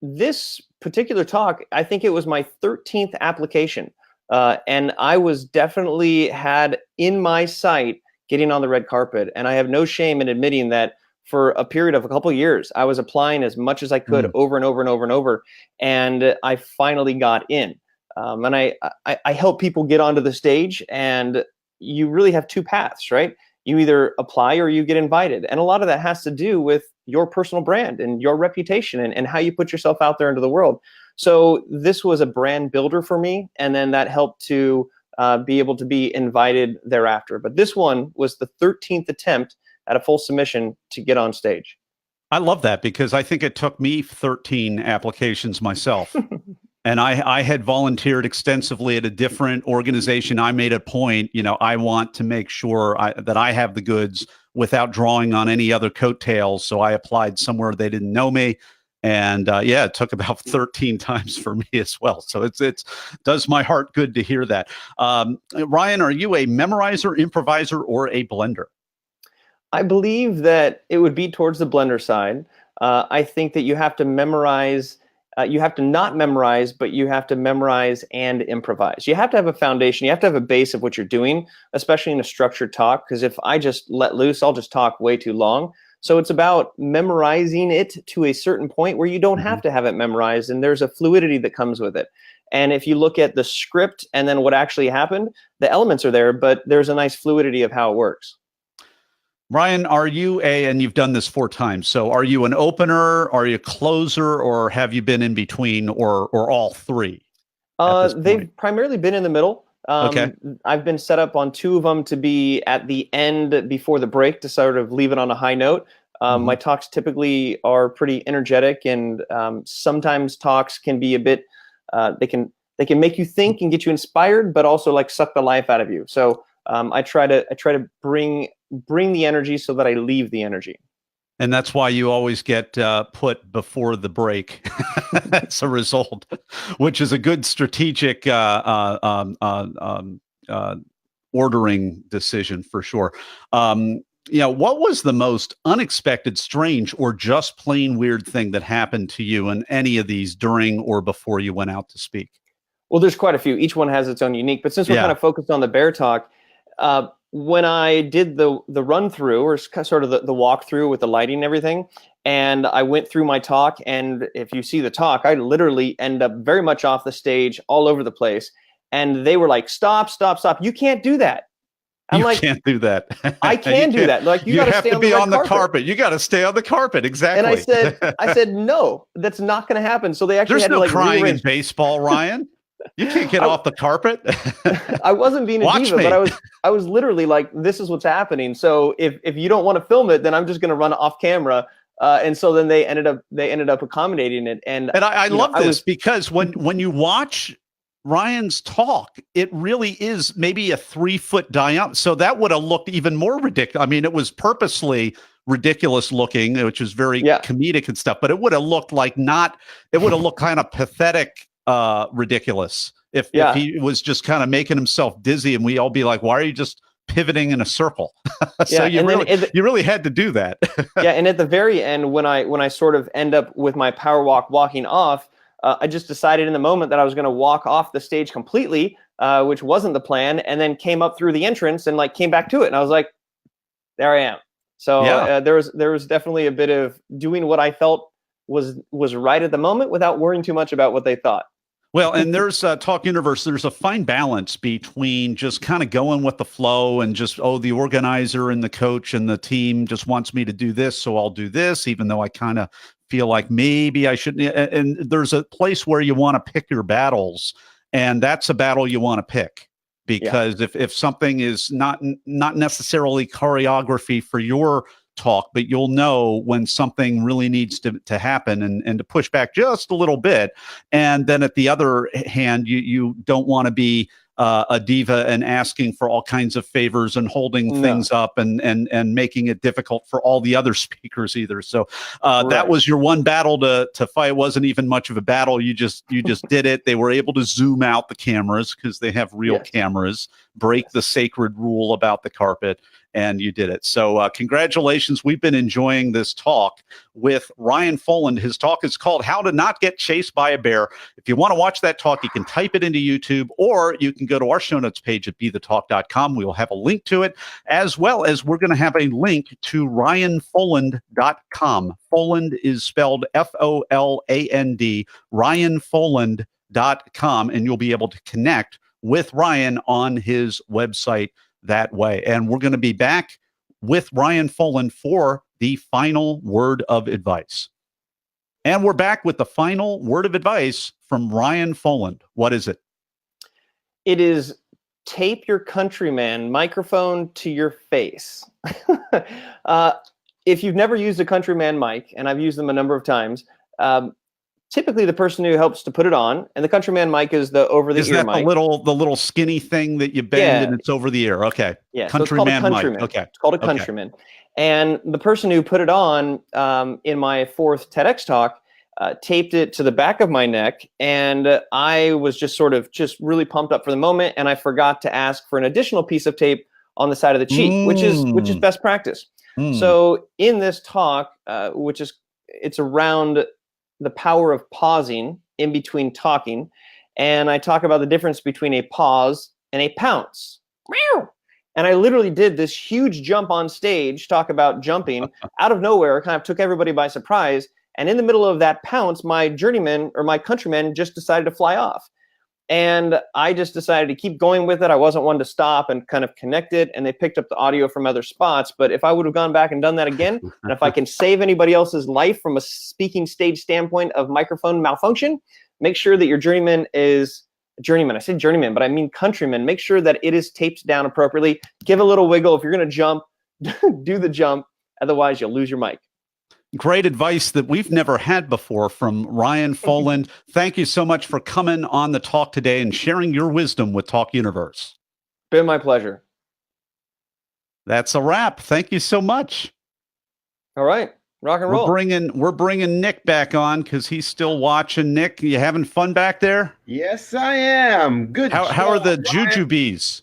this particular talk, I think it was my 13th application. And I was definitely had in my sight getting on the red carpet. And I have no shame in admitting that for a period of a couple of years, I was applying as much as I could over and over and over and over. And I finally got in. And I help people get onto the stage, and you really have 2 paths, right? You either apply or you get invited. And a lot of that has to do with your personal brand and your reputation and how you put yourself out there into the world. So this was a brand builder for me. And then that helped to be able to be invited thereafter. But this one was the 13th attempt at a full submission to get on stage. I love that because I think it took me 13 applications myself. And I had volunteered extensively at a different organization. I made a point, I want to make sure that I have the goods without drawing on any other coattails. So I applied somewhere they didn't know me. And it took about 13 times for me as well. So it's does my heart good to hear that. Ryan, are you a memorizer, improviser, or a blender? I believe that it would be towards the blender side. I think that you have to memorize. You have to not memorize, but you have to memorize and improvise. You have to have a foundation. You have to have a base of what you're doing, especially in a structured talk. Because if I just let loose, I'll just talk way too long. So it's about memorizing it to a certain point where you don't have to have it memorized, and there's a fluidity that comes with it. And if you look at the script and then what actually happened, the elements are there, but there's a nice fluidity of how it works. Ryan, are you and you've done this 4 times, so are you an opener, are you a closer, or have you been in between, or all 3? They've primarily been in the middle. Okay. I've been set up on 2 of them to be at the end before the break to sort of leave it on a high note. My talks typically are pretty energetic, and sometimes talks can be a bit, they can make you think and get you inspired, but also like suck the life out of you. So I try to bring the energy so that I leave the energy. And that's why you always get put before the break as a result, which is a good strategic ordering decision for sure. What was the most unexpected, strange, or just plain weird thing that happened to you in any of these during or before you went out to speak? Well, there's quite a few. Each one has its own unique. But since we're kind of focused on the bear talk, when I did the run through, or sort of the walkthrough with the lighting and everything, and I went through my talk, and if you see the talk, I literally end up very much off the stage, all over the place. And they were like, "Stop, stop, stop! You can't do that." I'm like, can't do that. I can do that. Like, you got to be on the carpet. You got to stay on the carpet. Exactly. And I said, no, that's not going to happen. So they actually There's had no to like crying rearrange. in baseball, Ryan. You can't get off the carpet. I wasn't being a diva, but I was literally like, this is what's happening. So if you don't want to film it, then I'm just going to run off camera. And so then they ended up accommodating it. And I love this because when you watch Ryan's talk, it really is maybe a 3-foot diameter. So that would have looked even more ridiculous. I mean, it was purposely ridiculous looking, which is very comedic and stuff, but it would have looked like it would have looked kind of pathetic, ridiculous if he was just kind of making himself dizzy and we all be like, why are you just pivoting in a circle? So you really had to do that. Yeah. And at the very end, when I sort of end up with my power walking off, I just decided in the moment that I was going to walk off the stage completely, which wasn't the plan, and then came up through the entrance and like came back to it. And I was like, there I am. So there was definitely a bit of doing what I felt was right at the moment without worrying too much about what they thought. Well, and there's Talk Universe. There's a fine balance between just kind of going with the flow and just, the organizer and the coach and the team just wants me to do this, so I'll do this, even though I kind of feel like maybe I shouldn't. And there's a place where you want to pick your battles, and that's a battle you want to pick because if something is not necessarily choreography for your talk, but you'll know when something really needs to happen and to push back just a little bit. And then at the other hand, you don't want to be a diva and asking for all kinds of favors and holding things up and making it difficult for all the other speakers either. So that was your one battle to fight. It wasn't even much of a battle. You just did it. They were able to zoom out the cameras because they have real cameras, break the sacred rule about the carpet, and you did it. So congratulations. We've been enjoying this talk with Ryan Foland. His talk is called How to Not Get Chased by a Bear. If you want to watch that talk, you can type it into YouTube, or you can go to our show notes page at bethetalk.com. We will have a link to it, as well as we're going to have a link to ryanfoland.com. Foland is spelled Foland, ryanfoland.com, and you'll be able to connect with Ryan on his website that way. And we're going to be back with Ryan Foland for the final word of advice. And we're back with the final word of advice from Ryan Foland. What is it? It is tape your countryman microphone to your face. If you've never used a countryman mic, and I've used them a number of times, typically the person who helps to put it on, and the countryman mic is the over-the-ear mic. Is that the little skinny thing that you bend and it's over the ear? Okay. Yeah. Countryman mic. Okay. It's called a countryman. And the person who put it on in my 4th TEDx talk taped it to the back of my neck, and I was just really pumped up for the moment, and I forgot to ask for an additional piece of tape on the side of the cheek, which is best practice. So in this talk, it's around the power of pausing in between talking. And I talk about the difference between a pause and a pounce. And I literally did this huge jump on stage, talk about jumping out of nowhere, kind of took everybody by surprise. And in the middle of that pounce, my journeyman or my countryman just decided to fly off. And I just decided to keep going with it. I wasn't one to stop and kind of connect it. And they picked up the audio from other spots. But if I would have gone back and done that again, and if I can save anybody else's life from a speaking stage standpoint of microphone malfunction, make sure that your journeyman is journeyman. I said journeyman, but I mean countryman. Make sure that it is taped down appropriately. Give a little wiggle. If you're going to jump, do the jump. Otherwise, you'll lose your mic. Great advice that we've never had before from Ryan Foland. Thank you so much for coming on the talk today and sharing your wisdom with Talk Universe. Been my pleasure. That's a wrap. Thank you so much. All right. Rock and roll. We're bringing Nick back on because he's still watching. Nick, you having fun back there? Yes, I am. Good. How are the jujubes?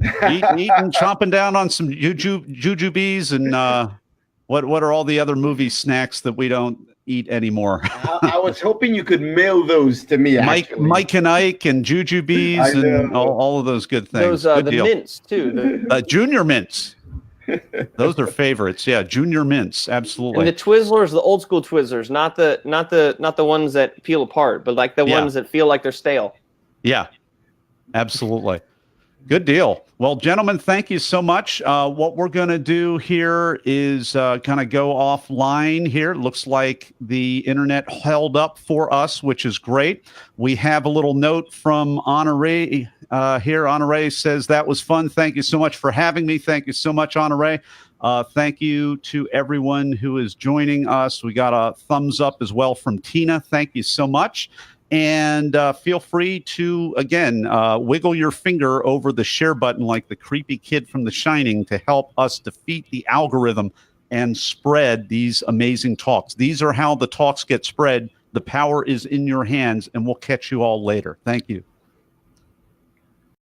Eating, chomping down on some jujubes, and what are all the other movie snacks that we don't eat anymore? I was hoping you could mail those to me. Mike and Ike and jujubes and all of those good things. Those good the deal. mints too. Junior mints. Those are favorites. Yeah, junior mints, absolutely. And the Twizzlers, the old school Twizzlers, not the ones that peel apart, but like the ones that feel like they're stale. Yeah, absolutely. Good deal. Well, gentlemen, thank you so much. What we're going to do here is kind of go offline here. It looks like the internet held up for us, which is great. We have a little note from Honoree here. Honoree says, that was fun. Thank you so much for having me. Thank you so much, Honoree. Thank you to everyone who is joining us. We got a thumbs up as well from Tina. Thank you so much. And feel free to, again, wiggle your finger over the share button like the creepy kid from The Shining to help us defeat the algorithm and spread these amazing talks. These are how the talks get spread. The power is in your hands, and we'll catch you all later. Thank you.